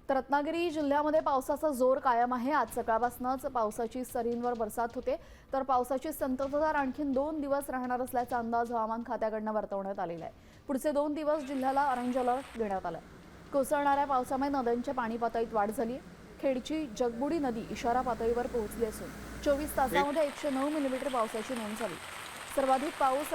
तर रत्नागिरी जिल्ह्यामध्ये पावसाचा जोर कायम आहे। आज सकाळपासूनच पावसाची सरींवर बरसात होते। तर पावसाची संततधार आणखीन 2 दिवस राहणार असल्याचा अंदाज हवामान खात्याकडून वर्तवण्यात आलेला आहे। पुढचे 2 दिवस जिल्ह्याला ऑरेंज अलर्ट देण्यात आलाय। कोसळणाऱ्या पावसामुळे नद्यांच्या पाणी पातळीत वाढ झाली। खेडची जगबुडी नदी इशारा पातळीवर पोहोचली असून 24 तासांमध्ये 109 मिलीमीटर पावसाची नोंद झाली। सर्वाधिक पाऊस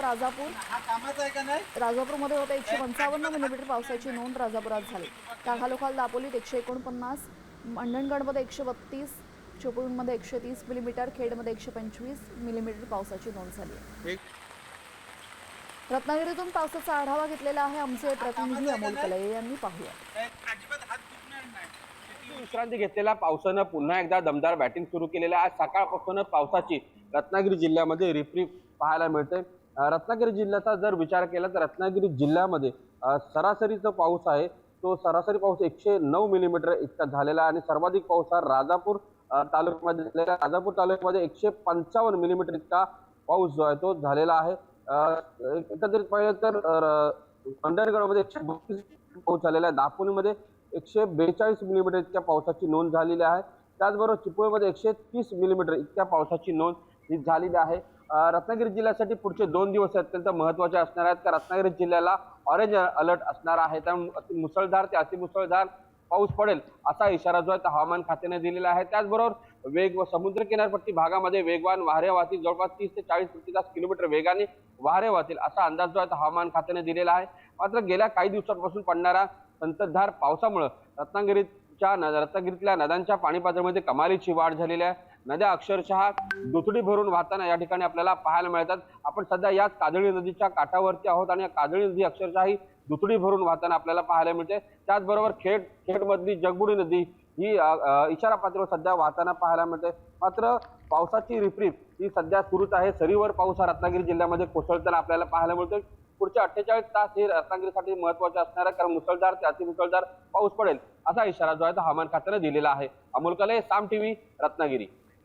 राजापूरमध्ये होते। 155 मिलीमीटर पावसाची नोंद राजापुरात झाली। त्याखालोखाल दापोलीत 149, मंडणगडमध्ये 132, चिपळूणमध्ये 130 मिलीमीटर, खेडमध्ये 125 मिलीमीटर पावसाची नोंद झाली आहे। रत्नागिरीतून पावसाचा आढावा घेतलेला आहे आमचे प्रतिनिधी अमोल कलये यांनी। पाहूया। विश्रांती घेतलेल्या पावसानं पुन्हा एकदा दमदार बॅटिंग सुरू केलेली आहे। आज सकाळपासून पावसाची रत्नागिरी जिल्ह्यामध्ये रिपरिप पाहायला मिळते। रत्नागिरी जिल्ह्याचा जर विचार केला तर रत्नागिरी जिल्ह्यामध्ये सरासरीचा पाऊस आहे तो सरासरी पाऊस 109 मिलीमीटर इतका झालेला आहे आणि सर्वाधिक पाऊस हा राजापूर तालुक्यामध्ये राजापूर तालुक्यामध्ये 155 मिलीमीटर इतका पाऊस जो आहे तो झालेला आहे। एकंदरीत पाहिलं तर मंडणगडमध्ये 132 पाऊस झालेला आहे। दापोलीमध्ये 142 मिलीमीटर इतक्या पावसाची नोंद झालेली आहे। त्याचबरोबर चिपळूणमध्ये 130 मिलीमीटर इतक्या पावसाची नोंद झालेली आहे। रत्नागिरी जिल्ह्यासाठी पुढचे 2 दिवस अत्यंत महत्त्वाचे असणार आहेत। तर रत्नागिरी जिल्ह्याला ऑरेंज अलर्ट असणार आहे। त्यामुळे मुसळधार ते अतिमुसळधार पाऊस पडेल असा इशारा जो आहे हवामान खात्याने दिलेला आहे। त्याचबरोबर समुद्र किनारपट्टी भागामध्ये वेगवान वारे वाहतील, जवळपास 30 ते 40 प्रति तास किलोमीटर वेगाने वारे वाहतील असा अंदाज जो आहे हवामान खात्याने दिलेला आहे। मात्र गेल्या काही दिवसांपासून पडणारा संततधार पावसामुळे रत्नागिरीतल्या नद्यांच्या पाणी पातळीमध्ये कमालीची वाढ झालेली आहे। नद्या अक्षरशः दुथडी भरून वाहताना या ठिकाणी आपल्याला पाहायला मिळतात। आपण सध्या याच काजळी नदीच्या काठावरती आहोत आणि काजळी नदी अक्षरशः ही दुथडी भरून वाहताना आपल्याला पाहायला मिळते। त्याचबरोबर खेडमधली जगबुडी नदी ही इशारा पातळीवर सध्या वाहताना पाहायला मिळते। मात्र पावसाची रिपरिप ही सध्या सुरूच आहे। सरीवर पाऊस हा रत्नागिरी जिल्ह्यामध्ये कोसळताना आपल्याला पाहायला मिळतोय। पुढचे 48 तास हे रत्नागिरीसाठी महत्त्वाचे असणार आहे, कारण मुसळधार ते अतिमुसळधार पाऊस पडेल असा इशारा जो आहे हवामान खात्याने दिलेला आहे। अमोल कलये, साम टीव्ही, रत्नागिरी।